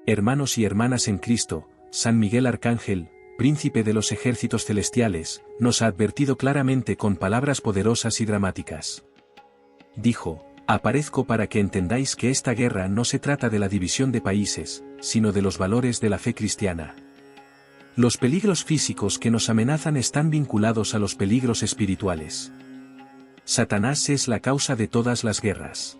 Hermanos y hermanas en Cristo, San Miguel Arcángel, príncipe de los ejércitos celestiales, nos ha advertido claramente con palabras poderosas y dramáticas. Dijo: aparezco para que entendáis que esta guerra no se trata de la división de países, sino de los valores de la fe cristiana. Los peligros físicos que nos amenazan están vinculados a los peligros espirituales. Satanás es la causa de todas las guerras.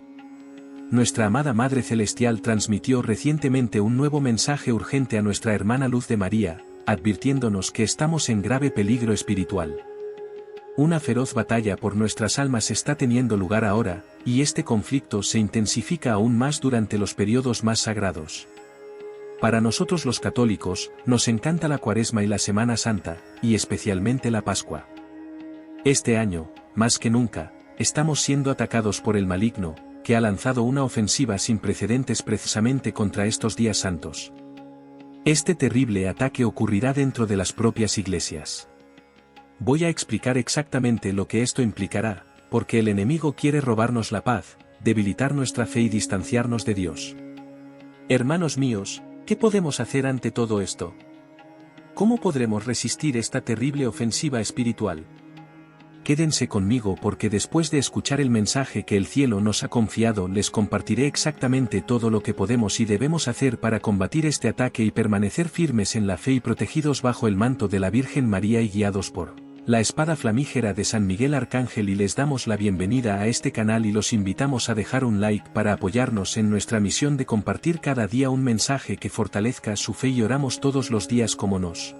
Nuestra amada Madre Celestial transmitió recientemente un nuevo mensaje urgente a nuestra hermana Luz de María, advirtiéndonos que estamos en grave peligro espiritual. Una feroz batalla por nuestras almas está teniendo lugar ahora, y este conflicto se intensifica aún más durante los periodos más sagrados. Para nosotros los católicos, nos encanta la Cuaresma y la Semana Santa, y especialmente la Pascua. Este año, más que nunca, estamos siendo atacados por el maligno, que ha lanzado una ofensiva sin precedentes precisamente contra estos días santos. Este terrible ataque ocurrirá dentro de las propias iglesias. Voy a explicar exactamente lo que esto implicará, porque el enemigo quiere robarnos la paz, debilitar nuestra fe y distanciarnos de Dios. Hermanos míos, ¿qué podemos hacer ante todo esto? ¿Cómo podremos resistir esta terrible ofensiva espiritual? Quédense conmigo porque después de escuchar el mensaje que el cielo nos ha confiado les compartiré exactamente todo lo que podemos y debemos hacer para combatir este ataque y permanecer firmes en la fe y protegidos bajo el manto de la Virgen María y guiados por la espada flamígera de San Miguel Arcángel. Y les damos la bienvenida a este canal y los invitamos a dejar un like para apoyarnos en nuestra misión de compartir cada día un mensaje que fortalezca su fe, y oramos todos los días como nos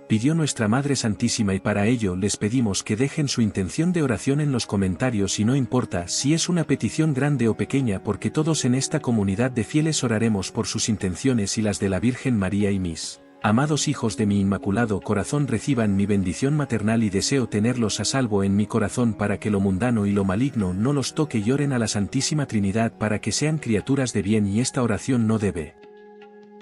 pidió nuestra Madre Santísima, y para ello les pedimos que dejen su intención de oración en los comentarios, y no importa si es una petición grande o pequeña, porque todos en esta comunidad de fieles oraremos por sus intenciones y las de la Virgen María. Y mis amados hijos de mi Inmaculado Corazón reciban mi bendición maternal y deseo tenerlos a salvo en mi corazón para que lo mundano y lo maligno no los toque, y oren a la Santísima Trinidad para que sean criaturas de bien. Y esta oración no debe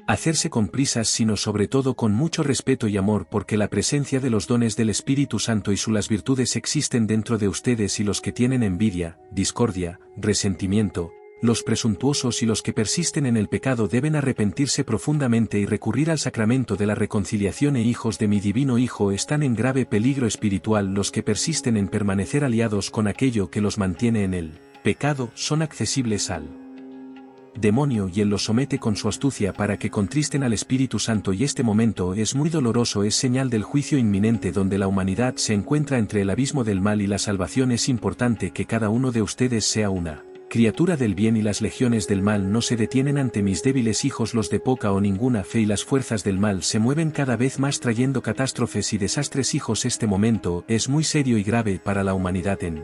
hacerse con prisas, sino sobre todo con mucho respeto y amor, porque la presencia de los dones del Espíritu Santo y las virtudes existen dentro de ustedes, y los que tienen envidia, discordia, resentimiento, los presuntuosos y los que persisten en el pecado deben arrepentirse profundamente y recurrir al sacramento de la reconciliación. Hijos de mi divino Hijo, están en grave peligro espiritual los que persisten en permanecer aliados con aquello que los mantiene en el pecado, son accesibles al demonio y él los somete con su astucia para que contristen al Espíritu Santo, y este momento es muy doloroso, es señal del juicio inminente donde la humanidad se encuentra entre el abismo del mal y la salvación. Es importante que cada uno de ustedes sea una criatura del bien, y las legiones del mal no se detienen ante mis débiles hijos, los de poca o ninguna fe, y las fuerzas del mal se mueven cada vez más trayendo catástrofes y desastres. Hijos, este momento es muy serio y grave para la humanidad. En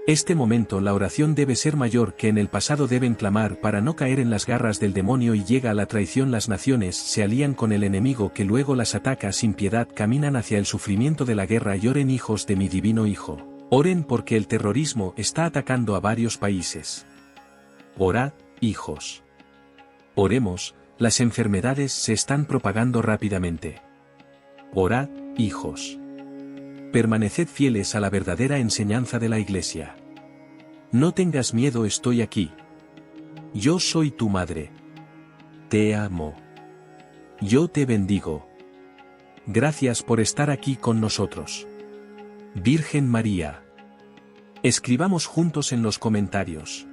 este momento la oración debe ser mayor que en el pasado, deben clamar para no caer en las garras del demonio, y llega la traición, las naciones se alían con el enemigo que luego las ataca sin piedad, caminan hacia el sufrimiento de la guerra. Y oren, hijos de mi divino Hijo, oren porque el terrorismo está atacando a varios países. Orad, hijos. Oremos, las enfermedades se están propagando rápidamente. Orad, hijos. Permaneced fieles a la verdadera enseñanza de la Iglesia. No tengas miedo, estoy aquí. Yo soy tu madre. Te amo. Yo te bendigo. Gracias por estar aquí con nosotros. Virgen María. Escribamos juntos en los comentarios: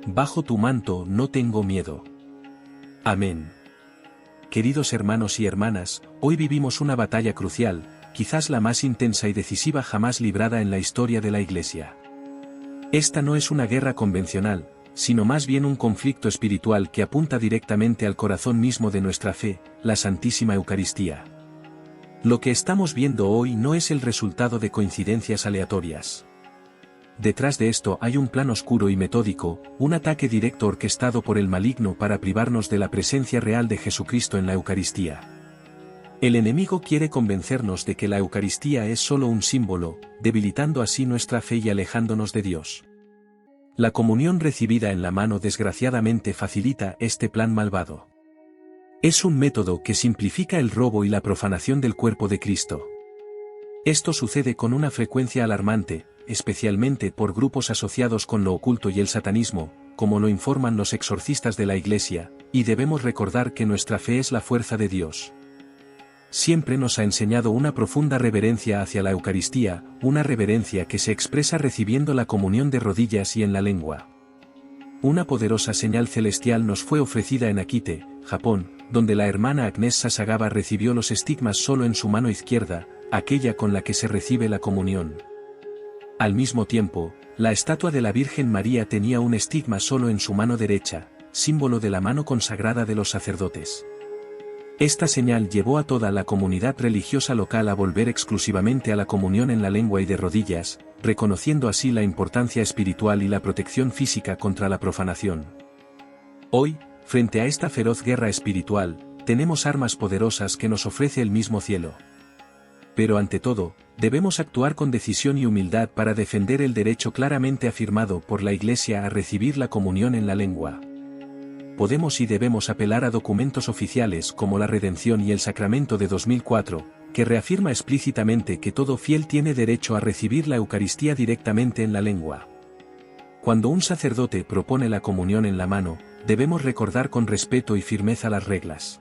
bajo tu manto no tengo miedo. Amén. Queridos hermanos y hermanas, hoy vivimos una batalla crucial, quizás la más intensa y decisiva jamás librada en la historia de la Iglesia. Esta no es una guerra convencional, sino más bien un conflicto espiritual que apunta directamente al corazón mismo de nuestra fe, la Santísima Eucaristía. Lo que estamos viendo hoy no es el resultado de coincidencias aleatorias. Detrás de esto hay un plan oscuro y metódico, un ataque directo orquestado por el maligno para privarnos de la presencia real de Jesucristo en la Eucaristía. El enemigo quiere convencernos de que la Eucaristía es solo un símbolo, debilitando así nuestra fe y alejándonos de Dios. La comunión recibida en la mano desgraciadamente facilita este plan malvado. Es un método que simplifica el robo y la profanación del cuerpo de Cristo. Esto sucede con una frecuencia alarmante, especialmente por grupos asociados con lo oculto y el satanismo, como lo informan los exorcistas de la Iglesia, y debemos recordar que nuestra fe es la fuerza de Dios. Siempre nos ha enseñado una profunda reverencia hacia la Eucaristía, una reverencia que se expresa recibiendo la comunión de rodillas y en la lengua. Una poderosa señal celestial nos fue ofrecida en Akite, Japón, donde la hermana Agnes Sasagawa recibió los estigmas solo en su mano izquierda, aquella con la que se recibe la comunión. Al mismo tiempo, la estatua de la Virgen María tenía un estigma solo en su mano derecha, símbolo de la mano consagrada de los sacerdotes. Esta señal llevó a toda la comunidad religiosa local a volver exclusivamente a la comunión en la lengua y de rodillas, reconociendo así la importancia espiritual y la protección física contra la profanación. Hoy, frente a esta feroz guerra espiritual, tenemos armas poderosas que nos ofrece el mismo cielo. Pero ante todo, debemos actuar con decisión y humildad para defender el derecho claramente afirmado por la Iglesia a recibir la comunión en la lengua. Podemos y debemos apelar a documentos oficiales como la Redención y el Sacramento de 2004, que reafirma explícitamente que todo fiel tiene derecho a recibir la Eucaristía directamente en la lengua. Cuando un sacerdote propone la comunión en la mano, debemos recordar con respeto y firmeza las reglas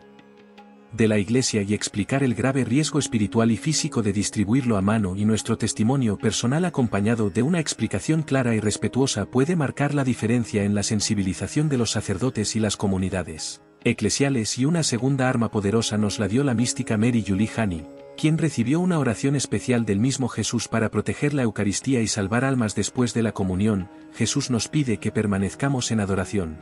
de la Iglesia y explicar el grave riesgo espiritual y físico de distribuirlo a mano, y nuestro testimonio personal acompañado de una explicación clara y respetuosa puede marcar la diferencia en la sensibilización de los sacerdotes y las comunidades eclesiales. Y una segunda arma poderosa nos la dio la mística Mary Julie Haney, quien recibió una oración especial del mismo Jesús para proteger la Eucaristía y salvar almas después de la comunión. Jesús nos pide que permanezcamos en adoración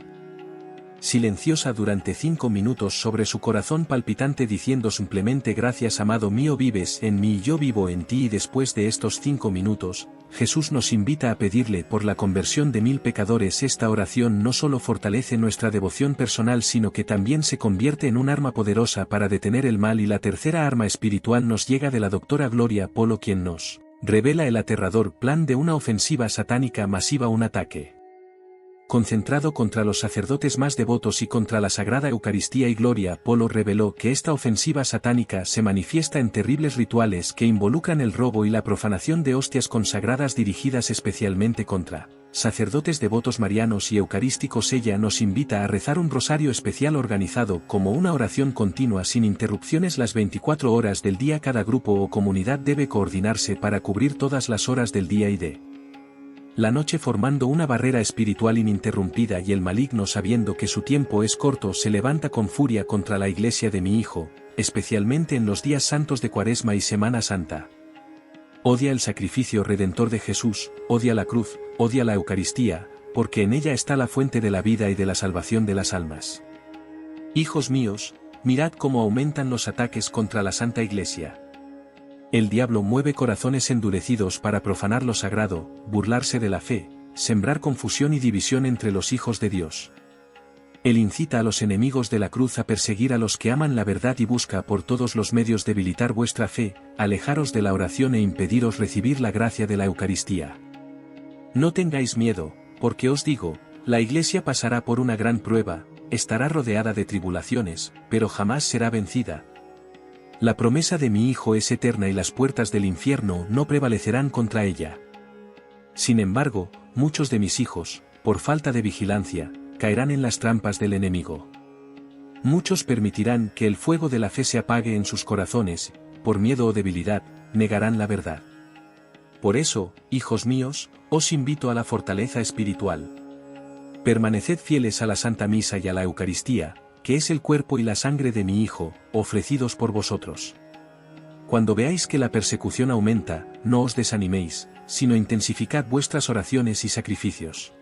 silenciosa durante 5 minutos sobre su corazón palpitante, diciendo simplemente: gracias amado mío, vives en mí y yo vivo en ti. Y después de estos 5 minutos, Jesús nos invita a pedirle por la conversión de 1000 pecadores. Esta oración no solo fortalece nuestra devoción personal, sino que también se convierte en un arma poderosa para detener el mal. Y la tercera arma espiritual nos llega de la doctora Gloria Polo, quien nos revela el aterrador plan de una ofensiva satánica masiva, un ataque concentrado contra los sacerdotes más devotos y contra la Sagrada Eucaristía. Y Gloria Polo reveló que esta ofensiva satánica se manifiesta en terribles rituales que involucran el robo y la profanación de hostias consagradas dirigidas especialmente contra sacerdotes devotos marianos y eucarísticos. Ella nos invita a rezar un rosario especial organizado como una oración continua sin interrupciones las 24 horas del día. Cada grupo o comunidad debe coordinarse para cubrir todas las horas del día y de la noche, formando una barrera espiritual ininterrumpida. Y el maligno, sabiendo que su tiempo es corto, se levanta con furia contra la Iglesia de mi Hijo, especialmente en los días santos de Cuaresma y Semana Santa. Odia el sacrificio redentor de Jesús, odia la cruz, odia la Eucaristía, porque en ella está la fuente de la vida y de la salvación de las almas. Hijos míos, mirad cómo aumentan los ataques contra la Santa Iglesia. El diablo mueve corazones endurecidos para profanar lo sagrado, burlarse de la fe, sembrar confusión y división entre los hijos de Dios. Él incita a los enemigos de la cruz a perseguir a los que aman la verdad y busca por todos los medios debilitar vuestra fe, alejaros de la oración e impediros recibir la gracia de la Eucaristía. No tengáis miedo, porque os digo, la Iglesia pasará por una gran prueba, estará rodeada de tribulaciones, pero jamás será vencida. La promesa de mi Hijo es eterna y las puertas del infierno no prevalecerán contra ella. Sin embargo, muchos de mis hijos, por falta de vigilancia, caerán en las trampas del enemigo. Muchos permitirán que el fuego de la fe se apague en sus corazones, por miedo o debilidad, negarán la verdad. Por eso, hijos míos, os invito a la fortaleza espiritual. Permaneced fieles a la Santa Misa y a la Eucaristía, que es el cuerpo y la sangre de mi Hijo, ofrecidos por vosotros. Cuando veáis que la persecución aumenta, no os desaniméis, sino intensificad vuestras oraciones y sacrificios.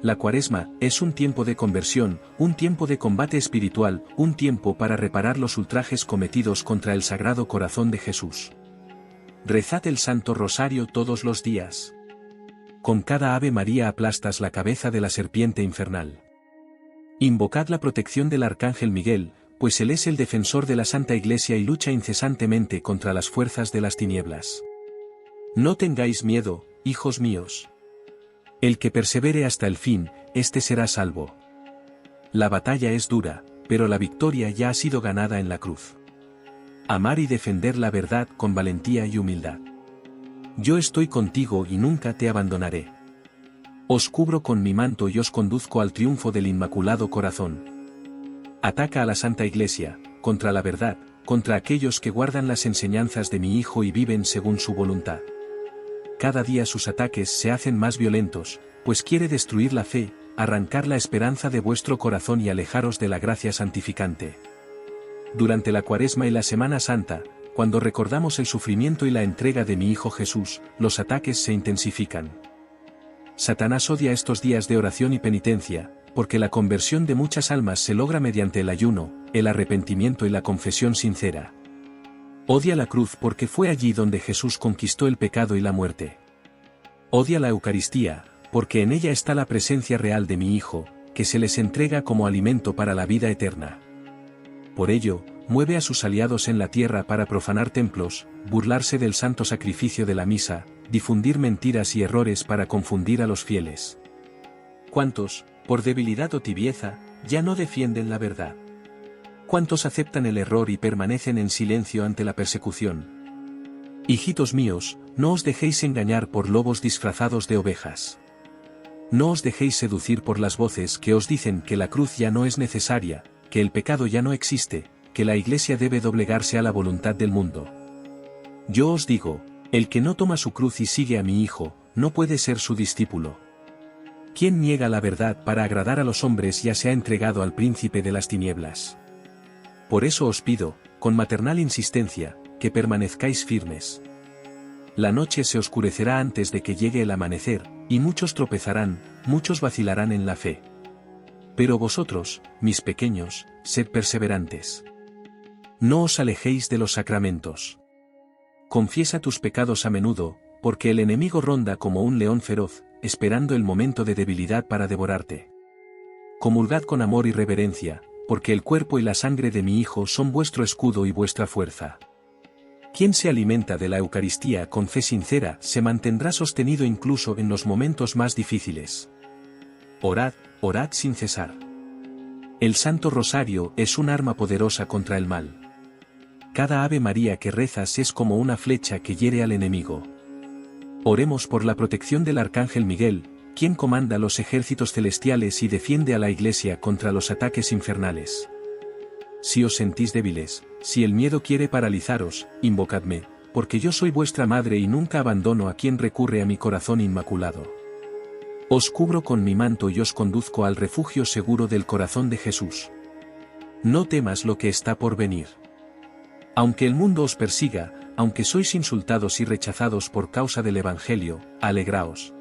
La Cuaresma es un tiempo de conversión, un tiempo de combate espiritual, un tiempo para reparar los ultrajes cometidos contra el Sagrado Corazón de Jesús. Rezad el Santo Rosario todos los días. Con cada Ave María aplastas la cabeza de la serpiente infernal. Invocad la protección del Arcángel Miguel, pues él es el defensor de la Santa Iglesia y lucha incesantemente contra las fuerzas de las tinieblas. No tengáis miedo, hijos míos. El que persevere hasta el fin, éste será salvo. La batalla es dura, pero la victoria ya ha sido ganada en la cruz. Amar y defender la verdad con valentía y humildad. Yo estoy contigo y nunca te abandonaré. Os cubro con mi manto y os conduzco al triunfo del Inmaculado Corazón. Ataca a la Santa Iglesia, contra la verdad, contra aquellos que guardan las enseñanzas de mi Hijo y viven según su voluntad. Cada día sus ataques se hacen más violentos, pues quiere destruir la fe, arrancar la esperanza de vuestro corazón y alejaros de la gracia santificante. Durante la Cuaresma y la Semana Santa, cuando recordamos el sufrimiento y la entrega de mi Hijo Jesús, los ataques se intensifican. Satanás odia estos días de oración y penitencia, porque la conversión de muchas almas se logra mediante el ayuno, el arrepentimiento y la confesión sincera. Odia la cruz porque fue allí donde Jesús conquistó el pecado y la muerte. Odia la Eucaristía, porque en ella está la presencia real de mi Hijo, que se les entrega como alimento para la vida eterna. Por ello, mueve a sus aliados en la tierra para profanar templos, burlarse del santo sacrificio de la misa, difundir mentiras y errores para confundir a los fieles. ¿Cuántos, por debilidad o tibieza, ya no defienden la verdad? ¿Cuántos aceptan el error y permanecen en silencio ante la persecución? Hijitos míos, no os dejéis engañar por lobos disfrazados de ovejas. No os dejéis seducir por las voces que os dicen que la cruz ya no es necesaria, que el pecado ya no existe, que la Iglesia debe doblegarse a la voluntad del mundo. Yo os digo, el que no toma su cruz y sigue a mi Hijo, no puede ser su discípulo. Quien niega la verdad para agradar a los hombres ya se ha entregado al príncipe de las tinieblas. Por eso os pido, con maternal insistencia, que permanezcáis firmes. La noche se oscurecerá antes de que llegue el amanecer, y muchos tropezarán, muchos vacilarán en la fe. Pero vosotros, mis pequeños, sed perseverantes. No os alejéis de los sacramentos. Confiesa tus pecados a menudo, porque el enemigo ronda como un león feroz, esperando el momento de debilidad para devorarte. Comulgad con amor y reverencia, porque el cuerpo y la sangre de mi Hijo son vuestro escudo y vuestra fuerza. Quien se alimenta de la Eucaristía con fe sincera se mantendrá sostenido incluso en los momentos más difíciles. Orad, orad sin cesar. El Santo Rosario es un arma poderosa contra el mal. Cada Ave María que rezas es como una flecha que hiere al enemigo. Oremos por la protección del Arcángel Miguel, quien comanda los ejércitos celestiales y defiende a la Iglesia contra los ataques infernales. Si os sentís débiles, si el miedo quiere paralizaros, invocadme, porque yo soy vuestra madre y nunca abandono a quien recurre a mi corazón inmaculado. Os cubro con mi manto y os conduzco al refugio seguro del corazón de Jesús. No temas lo que está por venir. Aunque el mundo os persiga, aunque sois insultados y rechazados por causa del Evangelio, alegraos.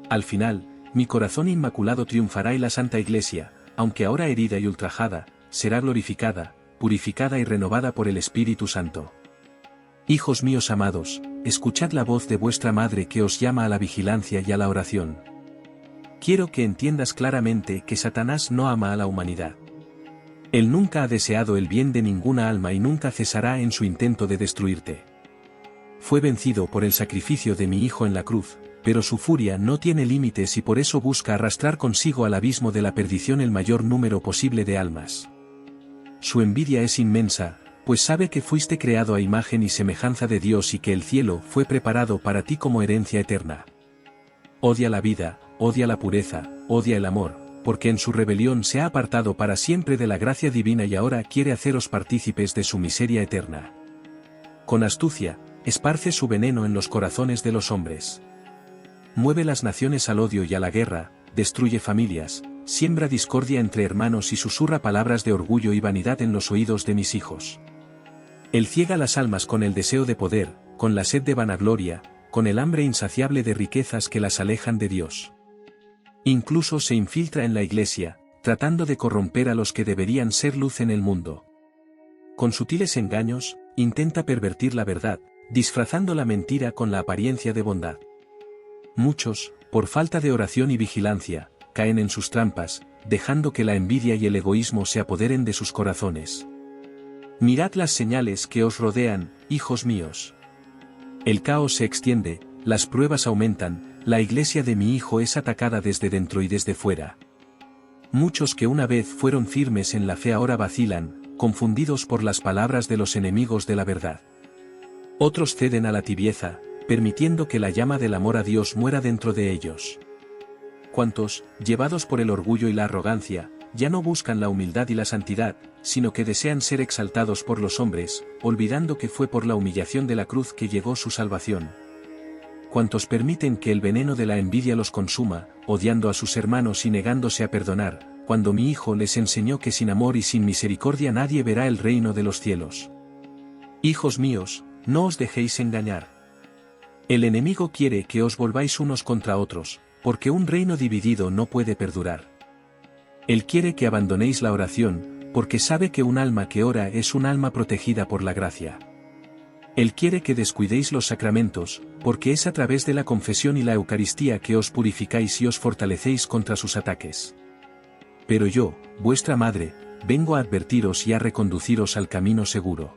Al final, mi corazón inmaculado triunfará y la Santa Iglesia, aunque ahora herida y ultrajada, será glorificada, purificada y renovada por el Espíritu Santo. Hijos míos amados, escuchad la voz de vuestra madre que os llama a la vigilancia y a la oración. Quiero que entiendas claramente que Satanás no ama a la humanidad. Él nunca ha deseado el bien de ninguna alma y nunca cesará en su intento de destruirte. Fue vencido por el sacrificio de mi Hijo en la cruz, pero su furia no tiene límites y por eso busca arrastrar consigo al abismo de la perdición el mayor número posible de almas. Su envidia es inmensa, pues sabe que fuiste creado a imagen y semejanza de Dios y que el cielo fue preparado para ti como herencia eterna. Odia la vida, odia la pureza, odia el amor, porque en su rebelión se ha apartado para siempre de la gracia divina y ahora quiere haceros partícipes de su miseria eterna. Con astucia, esparce su veneno en los corazones de los hombres. Mueve las naciones al odio y a la guerra, destruye familias, siembra discordia entre hermanos y susurra palabras de orgullo y vanidad en los oídos de mis hijos. Él ciega las almas con el deseo de poder, con la sed de vanagloria, con el hambre insaciable de riquezas que las alejan de Dios. Incluso se infiltra en la Iglesia, tratando de corromper a los que deberían ser luz en el mundo. Con sutiles engaños, intenta pervertir la verdad, disfrazando la mentira con la apariencia de bondad. Muchos, por falta de oración y vigilancia, caen en sus trampas, dejando que la envidia y el egoísmo se apoderen de sus corazones. Mirad las señales que os rodean, hijos míos. El caos se extiende, las pruebas aumentan, la Iglesia de mi Hijo es atacada desde dentro y desde fuera. Muchos que una vez fueron firmes en la fe ahora vacilan, confundidos por las palabras de los enemigos de la verdad. Otros ceden a la tibieza, permitiendo que la llama del amor a Dios muera dentro de ellos. Cuantos, llevados por el orgullo y la arrogancia, ya no buscan la humildad y la santidad, sino que desean ser exaltados por los hombres, olvidando que fue por la humillación de la cruz que llegó su salvación. Cuantos permiten que el veneno de la envidia los consuma, odiando a sus hermanos y negándose a perdonar, cuando mi Hijo les enseñó que sin amor y sin misericordia nadie verá el reino de los cielos. Hijos míos, no os dejéis engañar. El enemigo quiere que os volváis unos contra otros, porque un reino dividido no puede perdurar. Él quiere que abandonéis la oración, porque sabe que un alma que ora es un alma protegida por la gracia. Él quiere que descuidéis los sacramentos, porque es a través de la confesión y la Eucaristía que os purificáis y os fortalecéis contra sus ataques. Pero yo, vuestra madre, vengo a advertiros y a reconduciros al camino seguro.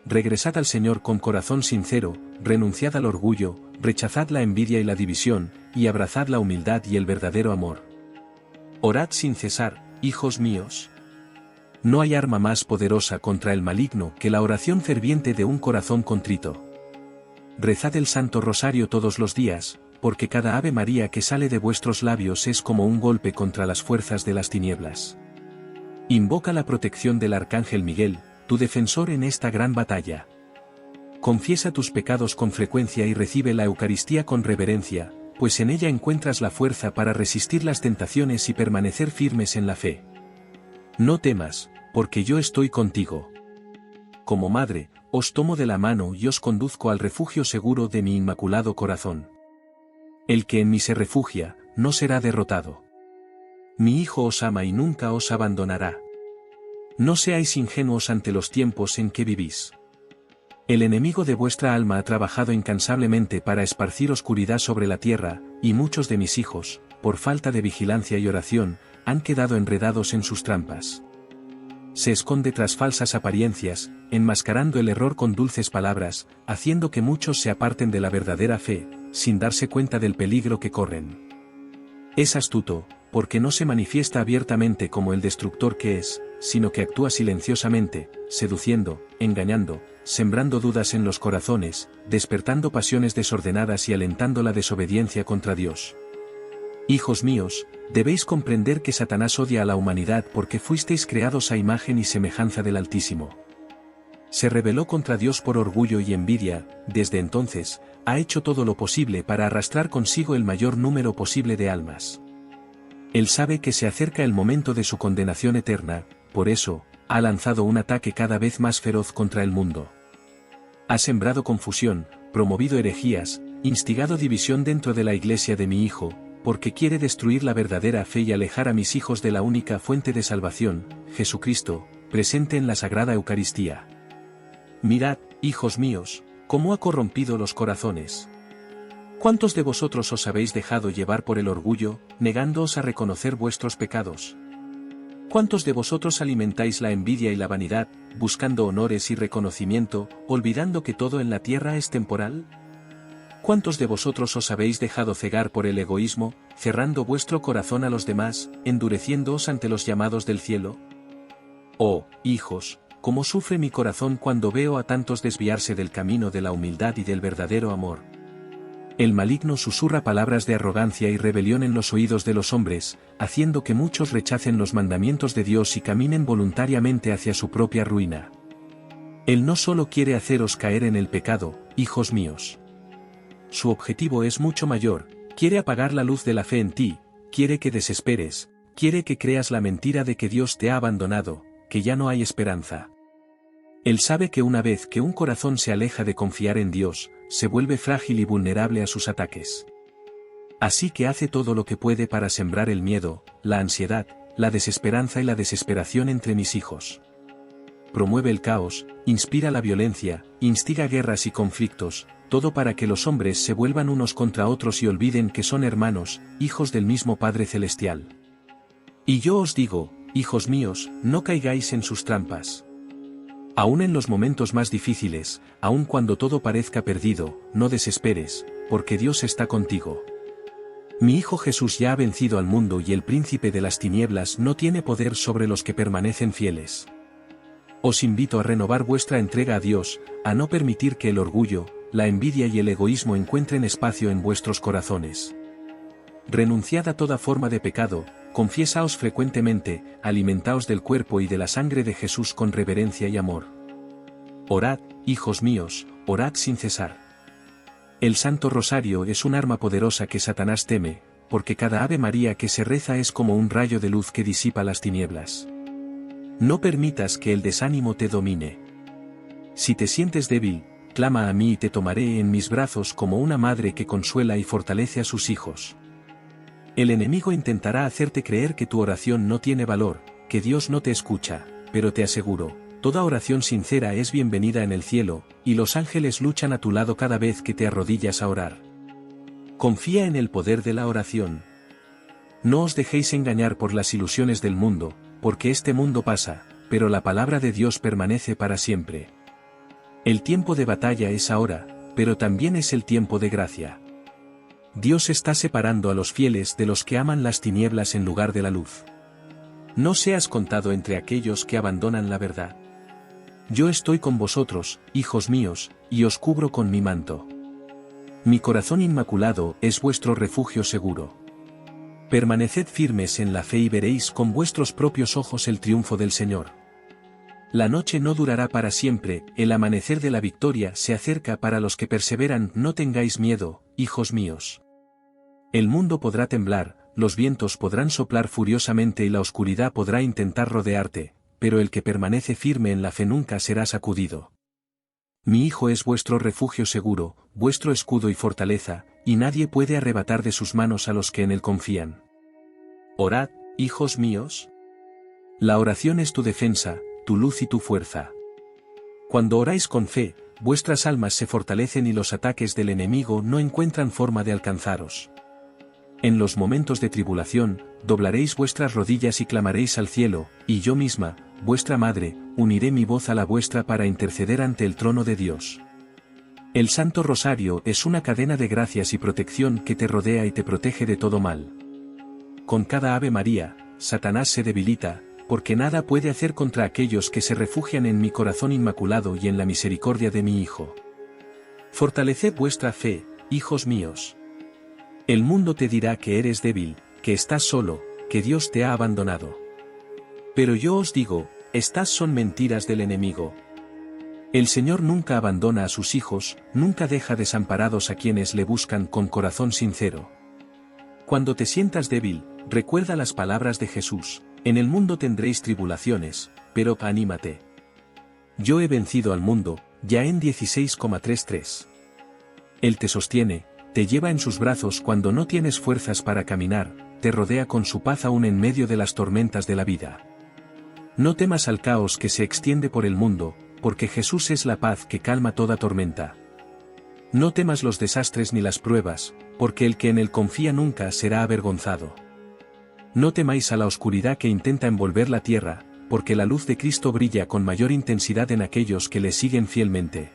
Regresad al Señor con corazón sincero, renunciad al orgullo, rechazad la envidia y la división, y abrazad la humildad y el verdadero amor. Orad sin cesar, hijos míos. No hay arma más poderosa contra el maligno que la oración ferviente de un corazón contrito. Rezad el Santo Rosario todos los días, porque cada Ave María que sale de vuestros labios es como un golpe contra las fuerzas de las tinieblas. Invoca la protección del Arcángel Miguel, tu defensor en esta gran batalla. Confiesa tus pecados con frecuencia y recibe la Eucaristía con reverencia, pues en ella encuentras la fuerza para resistir las tentaciones y permanecer firmes en la fe. No temas, porque yo estoy contigo. Como madre, os tomo de la mano y os conduzco al refugio seguro de mi inmaculado corazón. El que en mí se refugia, no será derrotado. Mi Hijo os ama y nunca os abandonará. No seáis ingenuos ante los tiempos en que vivís. El enemigo de vuestra alma ha trabajado incansablemente para esparcir oscuridad sobre la tierra, y muchos de mis hijos, por falta de vigilancia y oración, han quedado enredados en sus trampas. Se esconde tras falsas apariencias, enmascarando el error con dulces palabras, haciendo que muchos se aparten de la verdadera fe, sin darse cuenta del peligro que corren. Es astuto, porque no se manifiesta abiertamente como el destructor que es, sino que actúa silenciosamente, seduciendo, engañando, sembrando dudas en los corazones, despertando pasiones desordenadas y alentando la desobediencia contra Dios. Hijos míos, debéis comprender que Satanás odia a la humanidad porque fuisteis creados a imagen y semejanza del Altísimo. Se rebeló contra Dios por orgullo y envidia, desde entonces, ha hecho todo lo posible para arrastrar consigo el mayor número posible de almas. Él sabe que se acerca el momento de su condenación eterna, por eso, ha lanzado un ataque cada vez más feroz contra el mundo. Ha sembrado confusión, promovido herejías, instigado división dentro de la iglesia de mi Hijo, porque quiere destruir la verdadera fe y alejar a mis hijos de la única fuente de salvación, Jesucristo, presente en la Sagrada Eucaristía. Mirad, hijos míos, cómo ha corrompido los corazones. ¿Cuántos de vosotros os habéis dejado llevar por el orgullo, negándoos a reconocer vuestros pecados? ¿Cuántos de vosotros alimentáis la envidia y la vanidad, buscando honores y reconocimiento, olvidando que todo en la tierra es temporal? ¿Cuántos de vosotros os habéis dejado cegar por el egoísmo, cerrando vuestro corazón a los demás, endureciéndoos ante los llamados del cielo? Oh, hijos, cómo sufre mi corazón cuando veo a tantos desviarse del camino de la humildad y del verdadero amor. El maligno susurra palabras de arrogancia y rebelión en los oídos de los hombres, haciendo que muchos rechacen los mandamientos de Dios y caminen voluntariamente hacia su propia ruina. Él no solo quiere haceros caer en el pecado, hijos míos. Su objetivo es mucho mayor, quiere apagar la luz de la fe en ti, quiere que desesperes, quiere que creas la mentira de que Dios te ha abandonado, que ya no hay esperanza. Él sabe que una vez que un corazón se aleja de confiar en Dios, se vuelve frágil y vulnerable a sus ataques. Así que hace todo lo que puede para sembrar el miedo, la ansiedad, la desesperanza y la desesperación entre mis hijos. Promueve el caos, inspira la violencia, instiga guerras y conflictos, todo para que los hombres se vuelvan unos contra otros y olviden que son hermanos, hijos del mismo Padre Celestial. Y yo os digo, hijos míos, no caigáis en sus trampas. Aún en los momentos más difíciles, aun cuando todo parezca perdido, no desesperes, porque Dios está contigo. Mi Hijo Jesús ya ha vencido al mundo y el príncipe de las tinieblas no tiene poder sobre los que permanecen fieles. Os invito a renovar vuestra entrega a Dios, a no permitir que el orgullo, la envidia y el egoísmo encuentren espacio en vuestros corazones. Renunciad a toda forma de pecado, confiesaos frecuentemente, alimentaos del cuerpo y de la sangre de Jesús con reverencia y amor. Orad, hijos míos, orad sin cesar. El Santo Rosario es un arma poderosa que Satanás teme, porque cada Ave María que se reza es como un rayo de luz que disipa las tinieblas. No permitas que el desánimo te domine. Si te sientes débil, clama a mí y te tomaré en mis brazos como una madre que consuela y fortalece a sus hijos. El enemigo intentará hacerte creer que tu oración no tiene valor, que Dios no te escucha, pero te aseguro, toda oración sincera es bienvenida en el cielo, y los ángeles luchan a tu lado cada vez que te arrodillas a orar. Confía en el poder de la oración. No os dejéis engañar por las ilusiones del mundo, porque este mundo pasa, pero la palabra de Dios permanece para siempre. El tiempo de batalla es ahora, pero también es el tiempo de gracia. Dios está separando a los fieles de los que aman las tinieblas en lugar de la luz. No seas contado entre aquellos que abandonan la verdad. Yo estoy con vosotros, hijos míos, y os cubro con mi manto. Mi corazón inmaculado es vuestro refugio seguro. Permaneced firmes en la fe y veréis con vuestros propios ojos el triunfo del Señor. La noche no durará para siempre, el amanecer de la victoria se acerca para los que perseveran. No tengáis miedo, hijos míos. El mundo podrá temblar, los vientos podrán soplar furiosamente y la oscuridad podrá intentar rodearte, pero el que permanece firme en la fe nunca será sacudido. Mi Hijo es vuestro refugio seguro, vuestro escudo y fortaleza, y nadie puede arrebatar de sus manos a los que en él confían. Orad, hijos míos. La oración es tu defensa, tu luz y tu fuerza. Cuando oráis con fe, vuestras almas se fortalecen y los ataques del enemigo no encuentran forma de alcanzaros. En los momentos de tribulación, doblaréis vuestras rodillas y clamaréis al cielo, y yo misma, vuestra madre, uniré mi voz a la vuestra para interceder ante el trono de Dios. El Santo Rosario es una cadena de gracias y protección que te rodea y te protege de todo mal. Con cada Ave María, Satanás se debilita, porque nada puede hacer contra aquellos que se refugian en mi corazón inmaculado y en la misericordia de mi Hijo. Fortaleced vuestra fe, hijos míos. El mundo te dirá que eres débil, que estás solo, que Dios te ha abandonado. Pero yo os digo, estas son mentiras del enemigo. El Señor nunca abandona a sus hijos, nunca deja desamparados a quienes le buscan con corazón sincero. Cuando te sientas débil, recuerda las palabras de Jesús: en el mundo tendréis tribulaciones, pero anímate. Yo he vencido al mundo, ya en 16,33. Él te sostiene, te lleva en sus brazos cuando no tienes fuerzas para caminar, te rodea con su paz aún en medio de las tormentas de la vida. No temas al caos que se extiende por el mundo, porque Jesús es la paz que calma toda tormenta. No temas los desastres ni las pruebas, porque el que en él confía nunca será avergonzado. No temáis a la oscuridad que intenta envolver la tierra, porque la luz de Cristo brilla con mayor intensidad en aquellos que le siguen fielmente.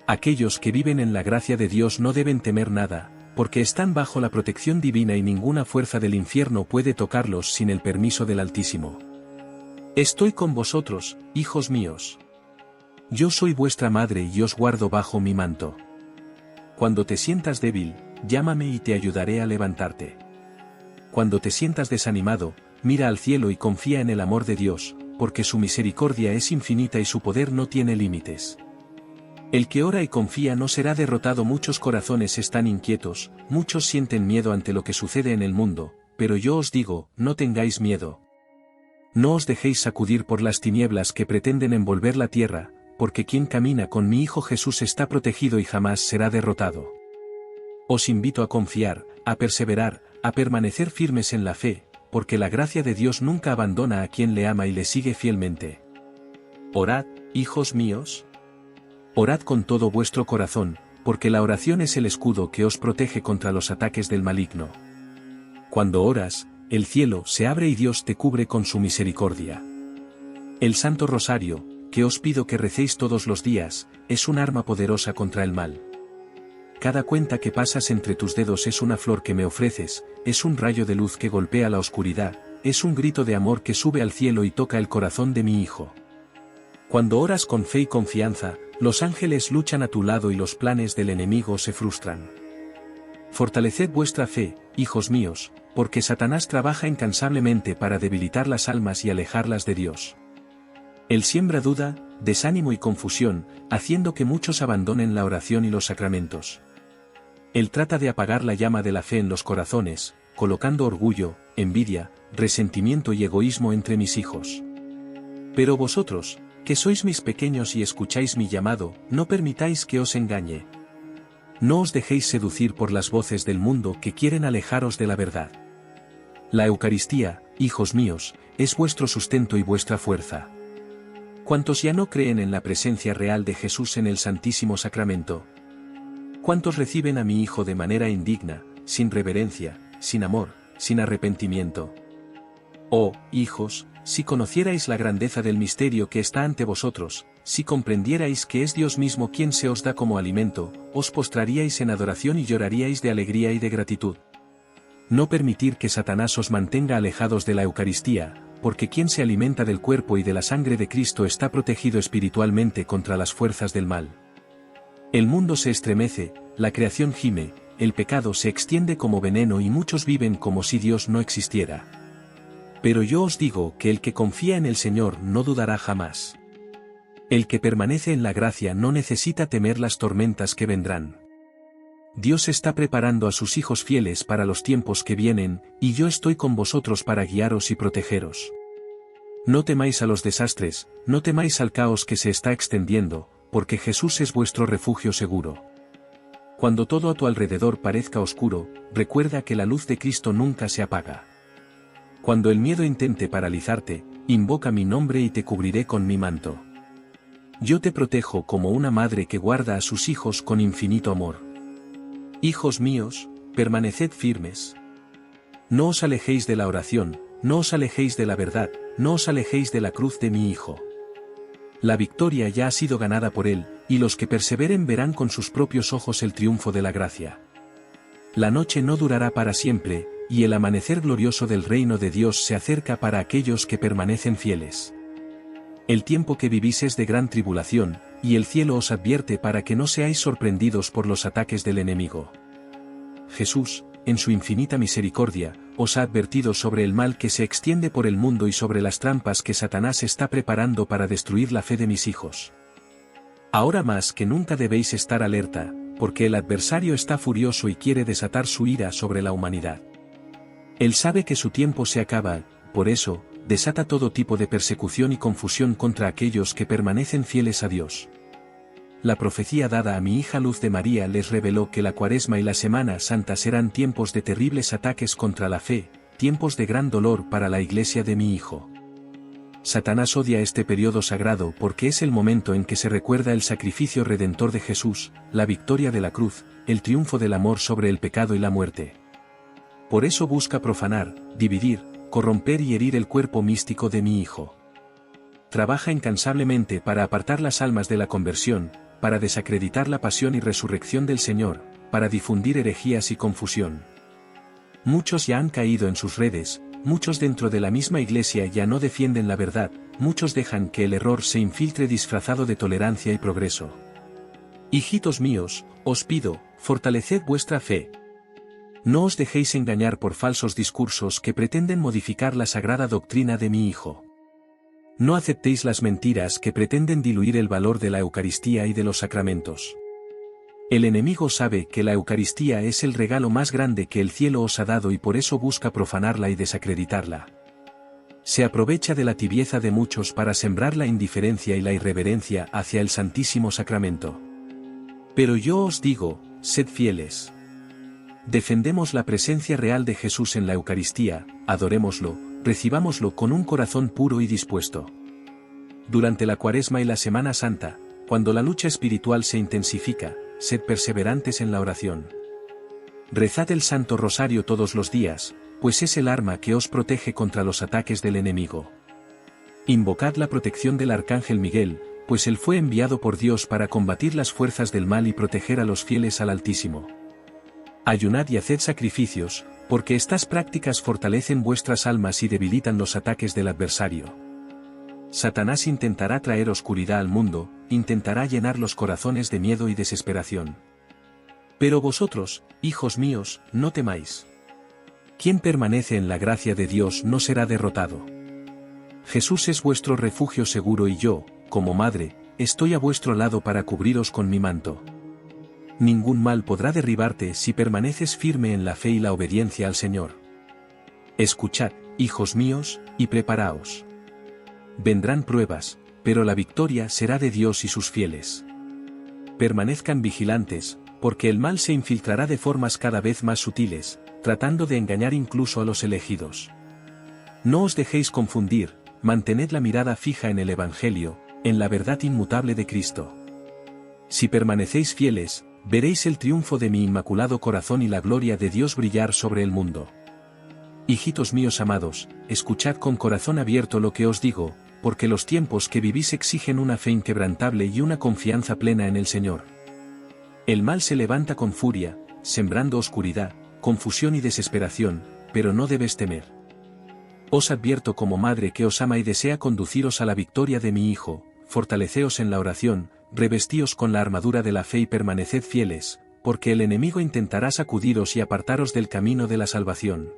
Aquellos que viven en la gracia de Dios no deben temer nada, porque están bajo la protección divina y ninguna fuerza del infierno puede tocarlos sin el permiso del Altísimo. Estoy con vosotros, hijos míos. Yo soy vuestra madre y os guardo bajo mi manto. Cuando te sientas débil, llámame y te ayudaré a levantarte. Cuando te sientas desanimado, mira al cielo y confía en el amor de Dios, porque su misericordia es infinita y su poder no tiene límites. El que ora y confía no será derrotado. Muchos corazones están inquietos, muchos sienten miedo ante lo que sucede en el mundo, pero yo os digo, no tengáis miedo. No os dejéis sacudir por las tinieblas que pretenden envolver la tierra, porque quien camina con mi Hijo Jesús está protegido y jamás será derrotado. Os invito a confiar, a perseverar, a permanecer firmes en la fe, porque la gracia de Dios nunca abandona a quien le ama y le sigue fielmente. Orad, hijos míos. Orad con todo vuestro corazón, porque la oración es el escudo que os protege contra los ataques del maligno. Cuando oras, el cielo se abre y Dios te cubre con su misericordia. El Santo Rosario, que os pido que recéis todos los días, es un arma poderosa contra el mal. Cada cuenta que pasas entre tus dedos es una flor que me ofreces, es un rayo de luz que golpea la oscuridad, es un grito de amor que sube al cielo y toca el corazón de mi Hijo. Cuando oras con fe y confianza, los ángeles luchan a tu lado y los planes del enemigo se frustran. Fortaleced vuestra fe, hijos míos, porque Satanás trabaja incansablemente para debilitar las almas y alejarlas de Dios. Él siembra duda, desánimo y confusión, haciendo que muchos abandonen la oración y los sacramentos. Él trata de apagar la llama de la fe en los corazones, colocando orgullo, envidia, resentimiento y egoísmo entre mis hijos. Pero vosotros, que sois mis pequeños y escucháis mi llamado, no permitáis que os engañe. No os dejéis seducir por las voces del mundo que quieren alejaros de la verdad. La Eucaristía, hijos míos, es vuestro sustento y vuestra fuerza. ¿Cuántos ya no creen en la presencia real de Jesús en el Santísimo Sacramento? ¿Cuántos reciben a mi Hijo de manera indigna, sin reverencia, sin amor, sin arrepentimiento? Oh, hijos, si conocierais la grandeza del misterio que está ante vosotros, si comprendierais que es Dios mismo quien se os da como alimento, os postraríais en adoración y lloraríais de alegría y de gratitud. No permitir que Satanás os mantenga alejados de la Eucaristía, porque quien se alimenta del cuerpo y de la sangre de Cristo está protegido espiritualmente contra las fuerzas del mal. El mundo se estremece, la creación gime, el pecado se extiende como veneno y muchos viven como si Dios no existiera. Pero yo os digo que el que confía en el Señor no dudará jamás. El que permanece en la gracia no necesita temer las tormentas que vendrán. Dios está preparando a sus hijos fieles para los tiempos que vienen, y yo estoy con vosotros para guiaros y protegeros. No temáis a los desastres, no temáis al caos que se está extendiendo, porque Jesús es vuestro refugio seguro. Cuando todo a tu alrededor parezca oscuro, recuerda que la luz de Cristo nunca se apaga. Cuando el miedo intente paralizarte, invoca mi nombre y te cubriré con mi manto. Yo te protejo como una madre que guarda a sus hijos con infinito amor. Hijos míos, permaneced firmes. No os alejéis de la oración, no os alejéis de la verdad, no os alejéis de la cruz de mi Hijo. La victoria ya ha sido ganada por Él, y los que perseveren verán con sus propios ojos el triunfo de la gracia. La noche no durará para siempre, y el amanecer glorioso del reino de Dios se acerca para aquellos que permanecen fieles. El tiempo que vivís es de gran tribulación, y el cielo os advierte para que no seáis sorprendidos por los ataques del enemigo. Jesús, en su infinita misericordia, os ha advertido sobre el mal que se extiende por el mundo y sobre las trampas que Satanás está preparando para destruir la fe de mis hijos. Ahora más que nunca debéis estar alerta, porque el adversario está furioso y quiere desatar su ira sobre la humanidad. Él sabe que su tiempo se acaba, por eso, desata todo tipo de persecución y confusión contra aquellos que permanecen fieles a Dios. La profecía dada a mi hija Luz de María les reveló que la Cuaresma y la Semana Santa serán tiempos de terribles ataques contra la fe, tiempos de gran dolor para la Iglesia de mi Hijo. Satanás odia este periodo sagrado porque es el momento en que se recuerda el sacrificio redentor de Jesús, la victoria de la cruz, el triunfo del amor sobre el pecado y la muerte. Por eso busca profanar, dividir, corromper y herir el cuerpo místico de mi Hijo. Trabaja incansablemente para apartar las almas de la conversión, para desacreditar la pasión y resurrección del Señor, para difundir herejías y confusión. Muchos ya han caído en sus redes, muchos dentro de la misma Iglesia ya no defienden la verdad, muchos dejan que el error se infiltre disfrazado de tolerancia y progreso. Hijitos míos, os pido, fortaleced vuestra fe. No os dejéis engañar por falsos discursos que pretenden modificar la sagrada doctrina de mi Hijo. No aceptéis las mentiras que pretenden diluir el valor de la Eucaristía y de los sacramentos. El enemigo sabe que la Eucaristía es el regalo más grande que el cielo os ha dado y por eso busca profanarla y desacreditarla. Se aprovecha de la tibieza de muchos para sembrar la indiferencia y la irreverencia hacia el Santísimo Sacramento. Pero yo os digo, sed fieles. Defendemos la presencia real de Jesús en la Eucaristía, adorémoslo, recibámoslo con un corazón puro y dispuesto. Durante la Cuaresma y la Semana Santa, cuando la lucha espiritual se intensifica, sed perseverantes en la oración. Rezad el Santo Rosario todos los días, pues es el arma que os protege contra los ataques del enemigo. Invocad la protección del Arcángel Miguel, pues él fue enviado por Dios para combatir las fuerzas del mal y proteger a los fieles al Altísimo. Ayunad y haced sacrificios, porque estas prácticas fortalecen vuestras almas y debilitan los ataques del adversario. Satanás intentará traer oscuridad al mundo, intentará llenar los corazones de miedo y desesperación. Pero vosotros, hijos míos, no temáis. Quien permanece en la gracia de Dios no será derrotado. Jesús es vuestro refugio seguro y yo, como madre, estoy a vuestro lado para cubriros con mi manto. Ningún mal podrá derribarte si permaneces firme en la fe y la obediencia al Señor. Escuchad, hijos míos, y preparaos. Vendrán pruebas, pero la victoria será de Dios y sus fieles. Permanezcan vigilantes, porque el mal se infiltrará de formas cada vez más sutiles, tratando de engañar incluso a los elegidos. No os dejéis confundir, mantened la mirada fija en el Evangelio, en la verdad inmutable de Cristo. Si permanecéis fieles, veréis el triunfo de mi inmaculado corazón y la gloria de Dios brillar sobre el mundo. Hijitos míos amados, escuchad con corazón abierto lo que os digo, porque los tiempos que vivís exigen una fe inquebrantable y una confianza plena en el Señor. El mal se levanta con furia, sembrando oscuridad, confusión y desesperación, pero no debes temer. Os advierto como madre que os ama y desea conduciros a la victoria de mi Hijo, fortaleceos en la oración, revestíos con la armadura de la fe y permaneced fieles, porque el enemigo intentará sacudiros y apartaros del camino de la salvación.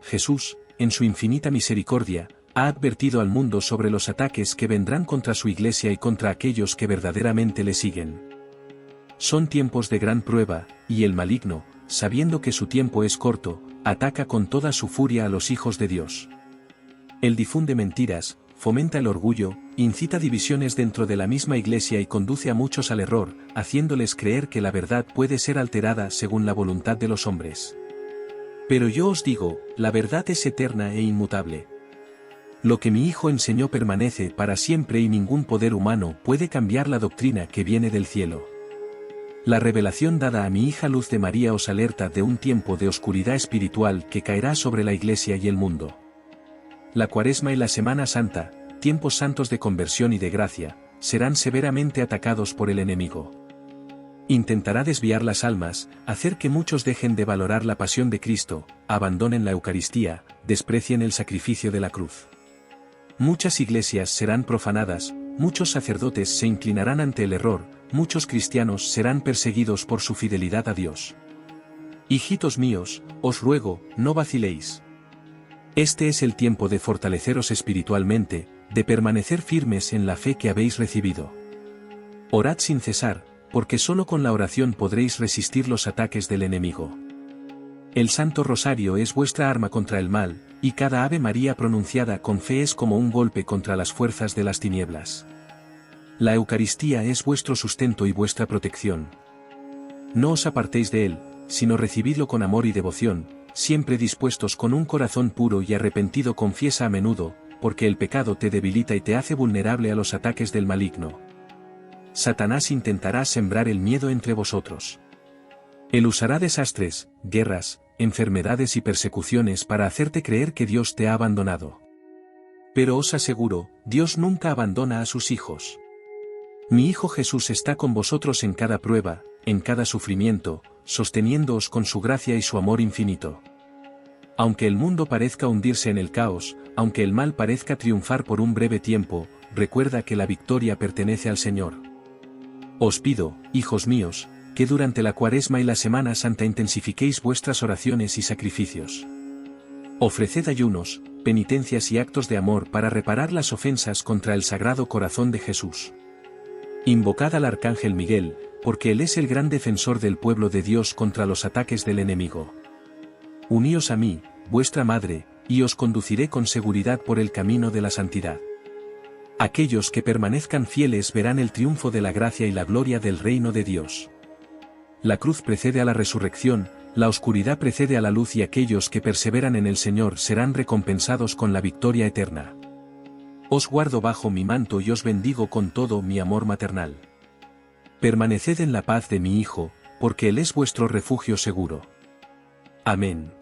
Jesús, en su infinita misericordia, ha advertido al mundo sobre los ataques que vendrán contra su Iglesia y contra aquellos que verdaderamente le siguen. Son tiempos de gran prueba, y el maligno, sabiendo que su tiempo es corto, ataca con toda su furia a los hijos de Dios. Él difunde mentiras, fomenta el orgullo, incita divisiones dentro de la misma Iglesia y conduce a muchos al error, haciéndoles creer que la verdad puede ser alterada según la voluntad de los hombres. Pero yo os digo, la verdad es eterna e inmutable. Lo que mi Hijo enseñó permanece para siempre y ningún poder humano puede cambiar la doctrina que viene del cielo. La revelación dada a mi hija Luz de María os alerta de un tiempo de oscuridad espiritual que caerá sobre la Iglesia y el mundo. La Cuaresma y la Semana Santa, tiempos santos de conversión y de gracia, serán severamente atacados por el enemigo. Intentará desviar las almas, hacer que muchos dejen de valorar la pasión de Cristo, abandonen la Eucaristía, desprecien el sacrificio de la cruz. Muchas iglesias serán profanadas, muchos sacerdotes se inclinarán ante el error, muchos cristianos serán perseguidos por su fidelidad a Dios. Hijitos míos, os ruego, no vaciléis. Este es el tiempo de fortaleceros espiritualmente, de permanecer firmes en la fe que habéis recibido. Orad sin cesar, porque solo con la oración podréis resistir los ataques del enemigo. El Santo Rosario es vuestra arma contra el mal, y cada Ave María pronunciada con fe es como un golpe contra las fuerzas de las tinieblas. La Eucaristía es vuestro sustento y vuestra protección. No os apartéis de él, sino recibidlo con amor y devoción, siempre dispuestos con un corazón puro y arrepentido. Confiesa a menudo, porque el pecado te debilita y te hace vulnerable a los ataques del maligno. Satanás intentará sembrar el miedo entre vosotros. Él usará desastres, guerras, enfermedades y persecuciones para hacerte creer que Dios te ha abandonado. Pero os aseguro, Dios nunca abandona a sus hijos. Mi Hijo Jesús está con vosotros en cada prueba, en cada sufrimiento, sosteniéndoos con su gracia y su amor infinito. Aunque el mundo parezca hundirse en el caos, aunque el mal parezca triunfar por un breve tiempo, recuerda que la victoria pertenece al Señor. Os pido, hijos míos, que durante la Cuaresma y la Semana Santa intensifiquéis vuestras oraciones y sacrificios. Ofreced ayunos, penitencias y actos de amor para reparar las ofensas contra el Sagrado Corazón de Jesús. Invocad al Arcángel Miguel, porque él es el gran defensor del pueblo de Dios contra los ataques del enemigo. Uníos a mí, vuestra madre, y os conduciré con seguridad por el camino de la santidad. Aquellos que permanezcan fieles verán el triunfo de la gracia y la gloria del reino de Dios. La cruz precede a la resurrección, la oscuridad precede a la luz y aquellos que perseveran en el Señor serán recompensados con la victoria eterna. Os guardo bajo mi manto y os bendigo con todo mi amor maternal. Permaneced en la paz de mi Hijo, porque Él es vuestro refugio seguro. Amén.